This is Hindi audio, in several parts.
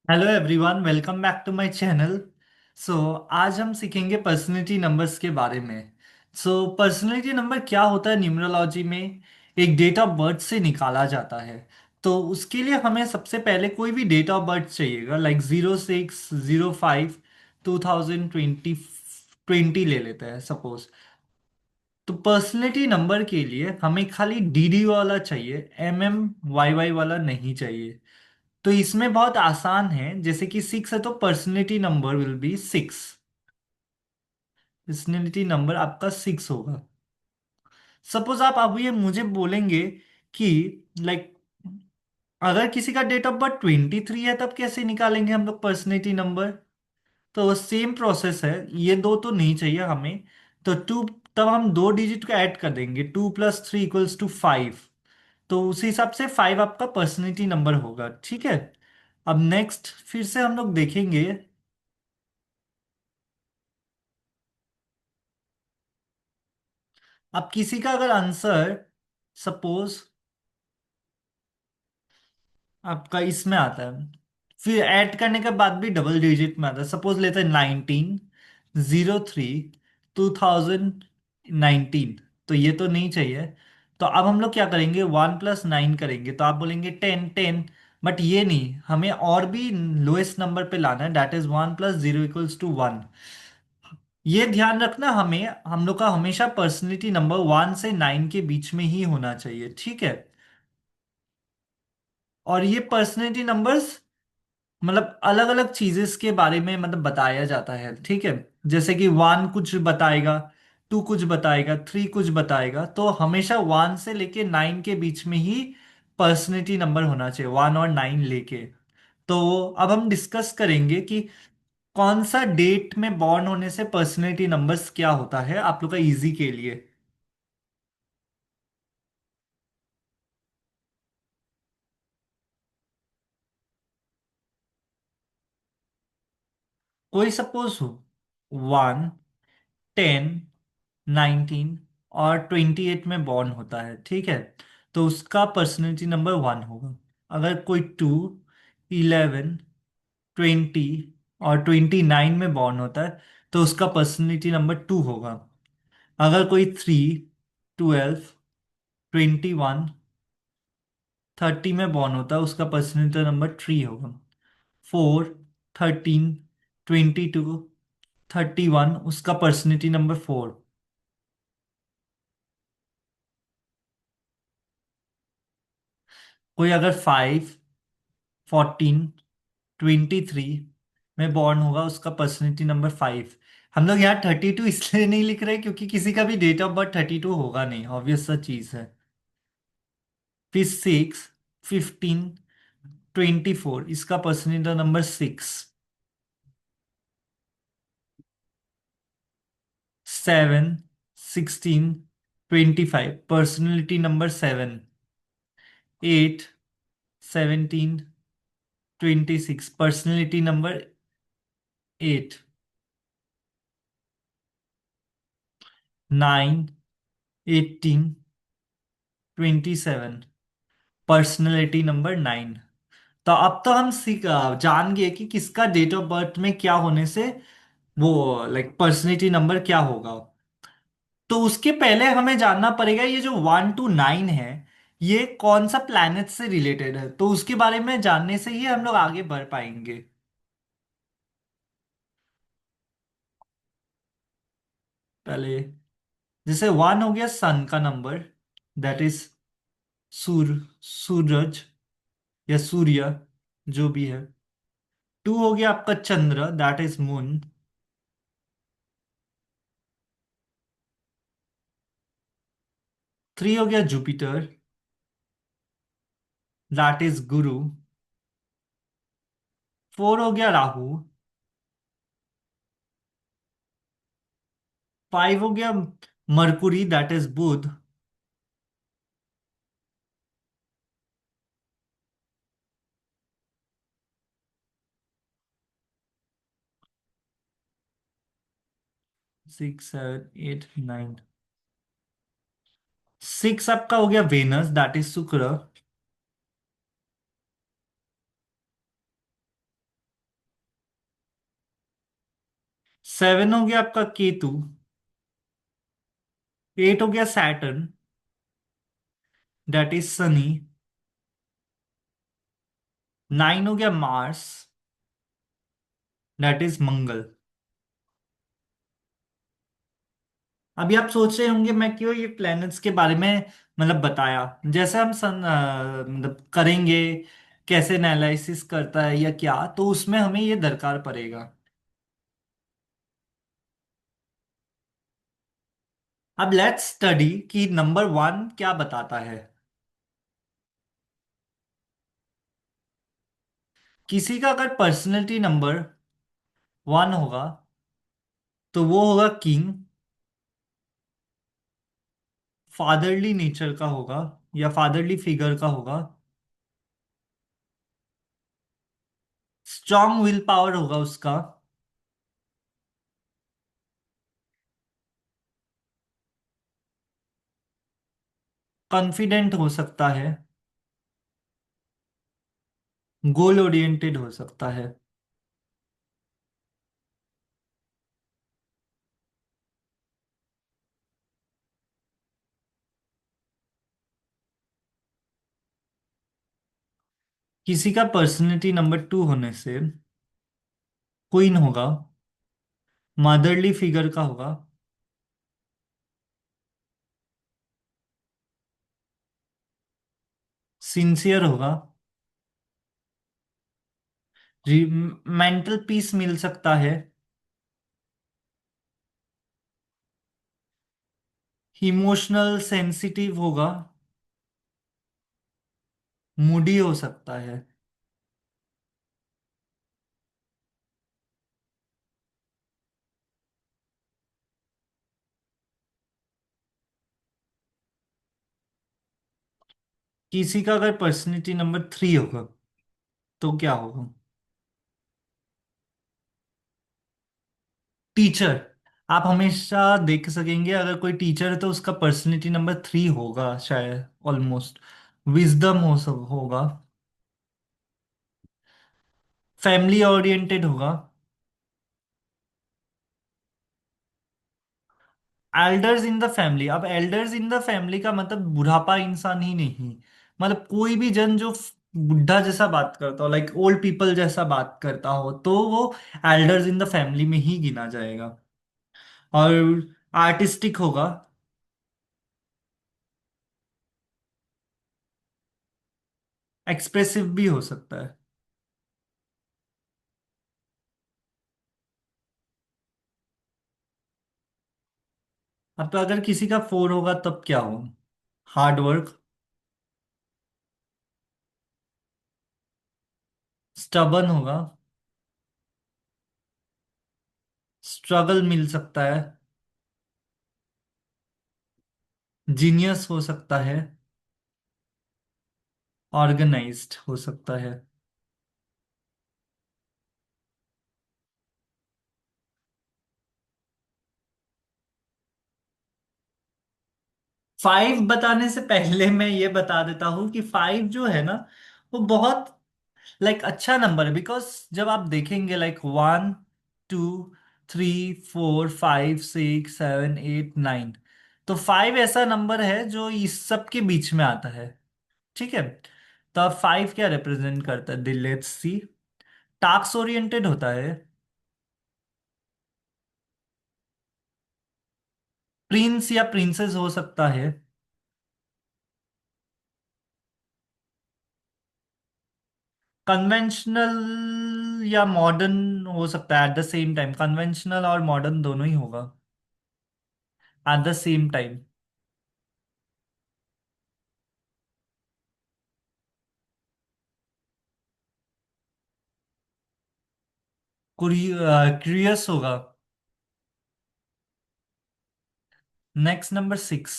Hello everyone, welcome back to my channel. So आज हम सीखेंगे पर्सनैलिटी नंबर्स के बारे में। पर्सनैलिटी नंबर क्या होता है न्यूमरोलॉजी में? एक डेट ऑफ बर्थ से निकाला जाता है। तो उसके लिए हमें सबसे पहले कोई भी डेट ऑफ बर्थ चाहिएगा, लाइक 0605 2020 ले लेते हैं सपोज। तो पर्सनैलिटी नंबर के लिए हमें खाली डीडी वाला चाहिए, वाई वाला नहीं चाहिए। तो इसमें बहुत आसान है, जैसे कि 6 है तो personality number will be 6। Personality number आपका 6 होगा। सपोज आप अब ये मुझे बोलेंगे कि लाइक अगर किसी का डेट ऑफ बर्थ 23 है तब कैसे निकालेंगे हम लोग पर्सनैलिटी नंबर? तो सेम प्रोसेस है, ये दो तो नहीं चाहिए हमें। तो टू, तब हम दो डिजिट को ऐड कर देंगे, 2 + 3 = 5। तो उसी हिसाब से 5 आपका पर्सनैलिटी नंबर होगा, ठीक है। अब नेक्स्ट फिर से हम लोग देखेंगे। अब किसी का अगर आंसर सपोज आपका इसमें आता है, फिर ऐड करने के बाद भी डबल डिजिट में आता है, सपोज लेते हैं 1903 2019। तो ये तो नहीं चाहिए। तो अब हम लोग क्या करेंगे, 1 + 9 करेंगे, तो आप बोलेंगे 10 10। बट ये नहीं, हमें और भी लोएस्ट नंबर पे लाना है, दैट इज 1 + 0 = 1। ये ध्यान रखना, हमें हम लोग का हमेशा पर्सनैलिटी नंबर 1 से 9 के बीच में ही होना चाहिए, ठीक है। और ये पर्सनैलिटी नंबर्स मतलब अलग अलग चीजेस के बारे में मतलब बताया जाता है, ठीक है। जैसे कि 1 कुछ बताएगा, 2 कुछ बताएगा, 3 कुछ बताएगा। तो हमेशा 1 से लेके 9 के बीच में ही पर्सनैलिटी नंबर होना चाहिए, 1 और 9 लेके। तो अब हम डिस्कस करेंगे कि कौन सा डेट में बॉर्न होने से पर्सनैलिटी नंबर्स क्या होता है, आप लोग का इजी के लिए। कोई सपोज हो 1 10 19 और 28 में बॉर्न होता है, ठीक है। तो उसका पर्सनैलिटी नंबर 1 होगा। अगर कोई 2 11 20 और 29 में बॉर्न होता है, तो उसका पर्सनैलिटी नंबर 2 होगा। अगर कोई 3 12 21 30 में बॉर्न होता है, उसका पर्सनैलिटी नंबर 3 होगा। 4 13 22 31, उसका पर्सनैलिटी नंबर 4। कोई अगर 5 14 23 में बॉर्न होगा, उसका पर्सनैलिटी नंबर 5। हम लोग यहाँ 32 इसलिए नहीं लिख रहे क्योंकि किसी का भी डेट ऑफ बर्थ 32 होगा नहीं, ऑब्वियस सा चीज है। फिर 6 15 24, इसका personality number 6। 7 16 25, personality number 7। 8 17 26, personality number 8। 9 18 27, personality number 9। तो अब तो हम जान गए कि किसका डेट ऑफ बर्थ में क्या होने से वो लाइक पर्सनैलिटी नंबर क्या होगा। तो उसके पहले हमें जानना पड़ेगा ये जो 1 to 9 है, ये कौन सा प्लैनेट से रिलेटेड है। तो उसके बारे में जानने से ही हम लोग आगे बढ़ पाएंगे। पहले जैसे 1 हो गया सन का नंबर, दैट इज सूरज या सूर्य, जो भी है। 2 हो गया आपका चंद्र, दैट इज मून। 3 हो गया जुपिटर, दैट इज गुरु। 4 हो गया राहु। 5 हो गया मरकुरी, दैट इज बुध। 6 7 8 9। 6 आपका हो गया वेनस, दैट इज शुक्र। सेवन हो गया आपका केतु। एट हो गया Saturn, that is Sunny. Nine हो गया मार्स, दैट इज मंगल। अभी आप सोच रहे होंगे मैं क्यों ये प्लैनेट्स के बारे में मतलब बताया। जैसे हम मतलब करेंगे कैसे एनालिसिस करता है या क्या, तो उसमें हमें ये दरकार पड़ेगा। अब लेट्स स्टडी कि नंबर वन क्या बताता है। किसी का अगर पर्सनैलिटी नंबर वन होगा तो वो होगा किंग, फादरली नेचर का होगा या फादरली फिगर का होगा, स्ट्रांग विल पावर होगा उसका, कॉन्फिडेंट हो सकता है, गोल ओरिएंटेड हो सकता है। किसी का पर्सनैलिटी नंबर टू होने से क्वीन होगा, मदरली फिगर का होगा, सिंसियर होगा, मेंटल पीस मिल सकता है, इमोशनल सेंसिटिव होगा, मूडी हो सकता है। किसी का अगर पर्सनैलिटी नंबर थ्री होगा तो क्या होगा। टीचर। आप हमेशा देख सकेंगे अगर कोई टीचर है तो उसका पर्सनैलिटी नंबर थ्री होगा शायद ऑलमोस्ट। विजडम हो सब होगा, फैमिली ओरिएंटेड होगा, एल्डर्स इन द फैमिली। अब एल्डर्स इन द फैमिली का मतलब बुढ़ापा इंसान ही नहीं, मतलब कोई भी जन जो बुढ़ा जैसा बात करता हो, लाइक ओल्ड पीपल जैसा बात करता हो, तो वो एल्डर्स इन द फैमिली में ही गिना जाएगा। और आर्टिस्टिक होगा, एक्सप्रेसिव भी हो सकता है। अब तो अगर किसी का फोर होगा तब क्या हो। हार्ड वर्क, स्टबन होगा, स्ट्रगल मिल सकता है, जीनियस हो सकता है, ऑर्गेनाइज्ड हो सकता है। फाइव बताने से पहले मैं ये बता देता हूँ कि फाइव जो है ना, वो बहुत लाइक अच्छा नंबर है। बिकॉज जब आप देखेंगे like one, two, three, four, five, six, seven, eight, nine, तो फाइव ऐसा नंबर है जो इस सब के बीच में आता है। ठीक है। तो अब फाइव क्या रिप्रेजेंट करता है, लेट्स सी। टास्क ओरिएंटेड होता है, प्रिंस या प्रिंसेस हो सकता है, कन्वेंशनल या मॉडर्न हो सकता है at the same time. Conventional और मॉडर्न दोनों ही होगा at the same time. Curious होगा। Next number six,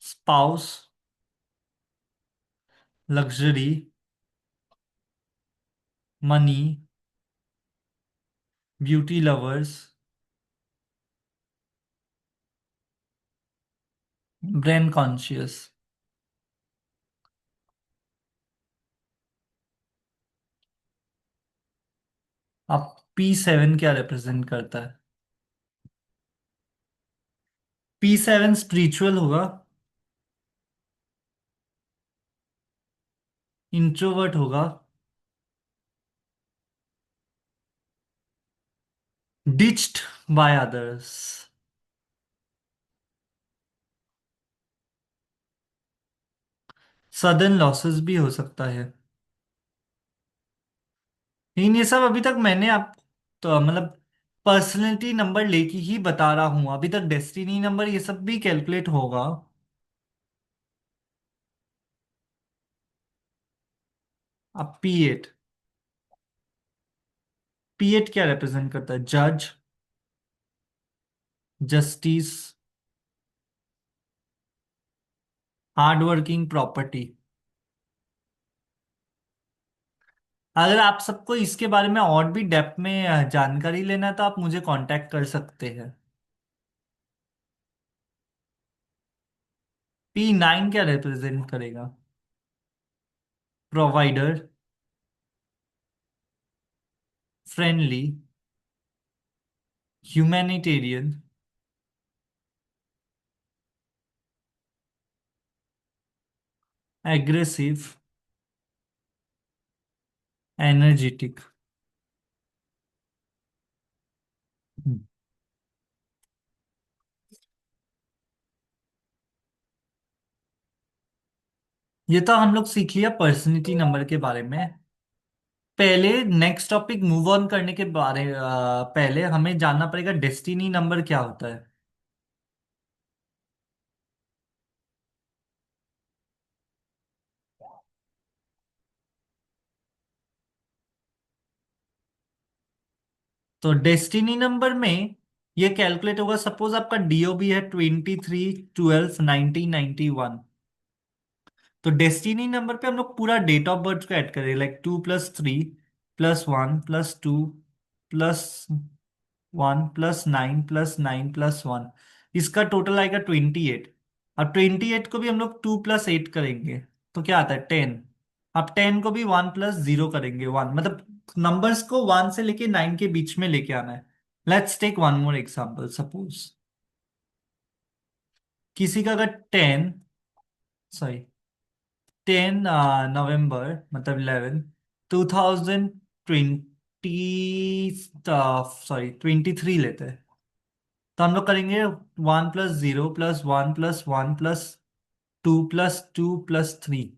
spouse, luxury, money, beauty lovers, brain conscious. अब P7 क्या रिप्रेजेंट करता है? P7 स्पिरिचुअल होगा, इंट्रोवर्ट होगा, ditched by others, sudden losses भी हो सकता है। लेकिन ये सब अभी तक मैंने आप तो मतलब पर्सनैलिटी नंबर लेके ही बता रहा हूं, अभी तक डेस्टिनी नंबर ये सब भी कैलकुलेट होगा। अब P8, P8 क्या रिप्रेजेंट करता है? जज, जस्टिस, हार्ड वर्किंग, प्रॉपर्टी। अगर आप सबको इसके बारे में और भी डेप्थ में जानकारी लेना है तो आप मुझे कांटेक्ट कर सकते हैं। P9 क्या रिप्रेजेंट करेगा? Provider, friendly, humanitarian, aggressive, energetic. ये तो हम लोग सीख लिया पर्सनैलिटी नंबर के बारे में। पहले नेक्स्ट टॉपिक मूव ऑन करने के पहले हमें जानना पड़ेगा डेस्टिनी नंबर क्या होता है। तो डेस्टिनी नंबर में ये कैलकुलेट होगा, सपोज आपका डीओबी है 23/12/1991। तो डेस्टिनी नंबर पे हम लोग पूरा डेट ऑफ बर्थ को ऐड करें, लाइक 2+3+1+2+1+9+9+1, इसका टोटल आएगा 28। अब 28 को भी हम लोग 2+8 करेंगे तो क्या आता है? 10। अब 10 को भी 1+0 करेंगे, 1 मतलब नंबर्स को 1 से लेके 9 के बीच में लेके आना है। Let's take one more example. Suppose किसी का अगर 10, सॉरी 10 नवंबर मतलब 2020, सॉरी 23 लेते हैं। तो हम लोग करेंगे 1+0+1+1+2+2+3।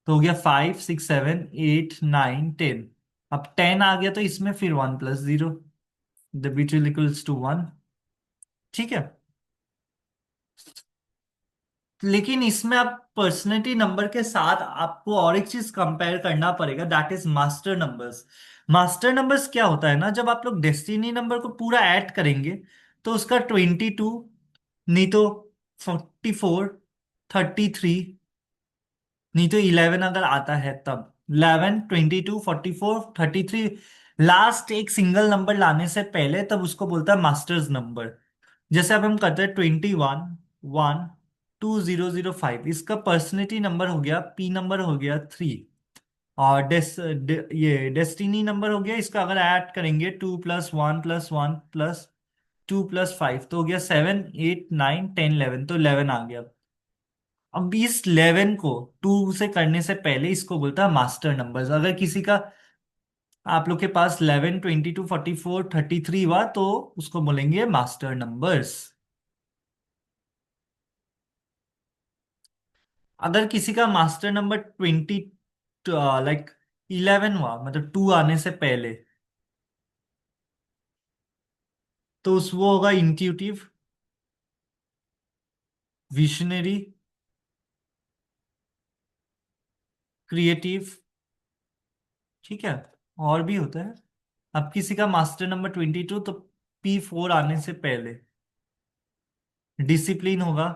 तो हो गया 5, 6, 7, 8, 9, 10। अब 10 आ गया तो इसमें फिर 1+0, the which will equals to 1। ठीक है। लेकिन इसमें आप पर्सनैलिटी नंबर के साथ आपको और एक चीज कंपेयर करना पड़ेगा, that is master numbers. Master numbers क्या होता है ना, जब आप लोग डेस्टिनी नंबर को पूरा ऐड करेंगे तो उसका 22, नहीं तो 44, 33, नहीं तो 11 अगर आता है तब 11, 22, 44, 33, लास्ट एक सिंगल नंबर लाने से पहले तब उसको बोलता है मास्टर्स नंबर। जैसे अब हम करते हैं 21, 1, 2, 0, 0, 5, इसका पर्सनैलिटी नंबर हो गया, पी नंबर हो गया 3। और ये डेस्टिनी नंबर हो गया, इसका अगर ऐड करेंगे 2+1+1+2+5 तो हो गया 7, 8, 9, 10, 11, तो 11 आ गया। अब इस 11 को 2 से करने से पहले इसको बोलता है मास्टर नंबर्स। अगर किसी का आप लोग के पास 11, 22, 44, 33 हुआ तो उसको बोलेंगे मास्टर नंबर्स। अगर किसी का मास्टर नंबर 20, लाइक 11 हुआ मतलब 2 आने से पहले, तो उस वो होगा इंट्यूटिव, विशनरी, क्रिएटिव। ठीक है। और भी होता है। अब किसी का मास्टर नंबर 22 तो P4 आने से पहले डिसिप्लिन होगा,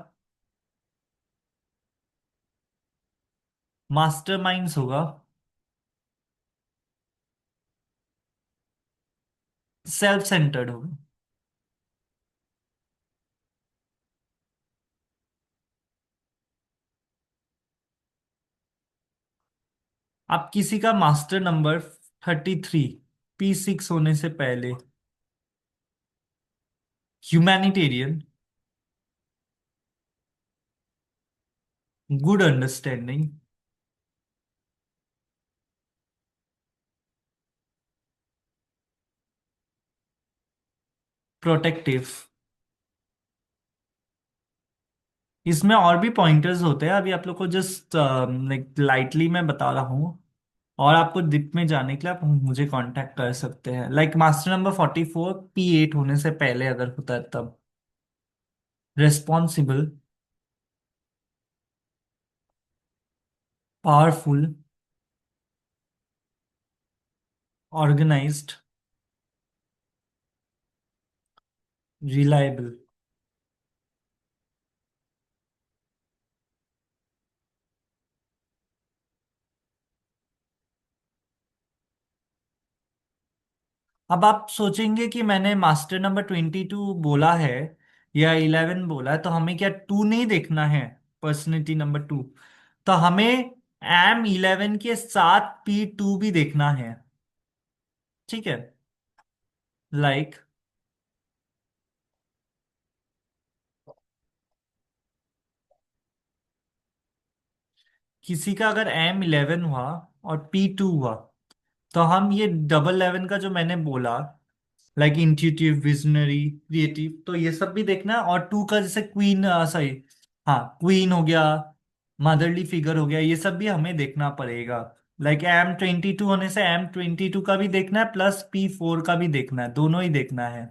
मास्टरमाइंड्स होगा, सेल्फ सेंटर्ड होगा। अब किसी का मास्टर नंबर 33 P6 होने से पहले। ह्यूमैनिटेरियन। Good understanding. प्रोटेक्टिव। इसमें और भी पॉइंटर्स होते हैं, अभी आप लोग को जस्ट लाइक लाइटली मैं बता रहा हूँ। और आपको डिप में जाने के लिए आप मुझे कांटेक्ट कर सकते हैं, लाइक मास्टर नंबर 44 P8 होने से पहले अगर होता है तब। रेस्पॉन्सिबल। पावरफुल। ऑर्गेनाइज्ड। रिलायबल। अब आप सोचेंगे कि मैंने मास्टर नंबर 22 बोला है या 11 बोला है, तो हमें क्या 2 नहीं देखना है? Personality number 2। तो हमें M11 के साथ P2 भी देखना है। ठीक है। लाइक किसी का अगर M11 हुआ और P2 हुआ, तो हम ये डबल 11 का जो मैंने बोला, लाइक इंट्यूटिव, विजनरी, क्रिएटिव, तो ये सब भी देखना है। और 2 का जैसे क्वीन, सॉरी, हाँ, क्वीन हो गया, मदरली फिगर हो गया, ये सब भी हमें देखना पड़ेगा। लाइक M22 होने से M22 का भी देखना है, प्लस P4 का भी देखना है, दोनों ही देखना है।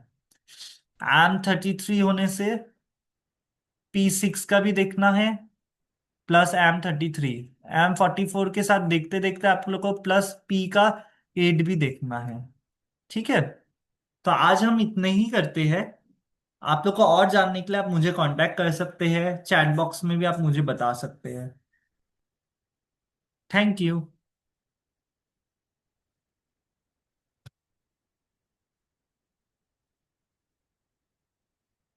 M33 होने से P6 का भी देखना है, प्लस M33। M44 के साथ देखते देखते आप लोग को प्लस P का 8 भी देखना है। ठीक है। तो आज हम इतने ही करते हैं। आप लोग को और जानने के लिए आप मुझे कांटेक्ट कर सकते हैं, चैट बॉक्स में भी आप मुझे बता सकते हैं। Thank you.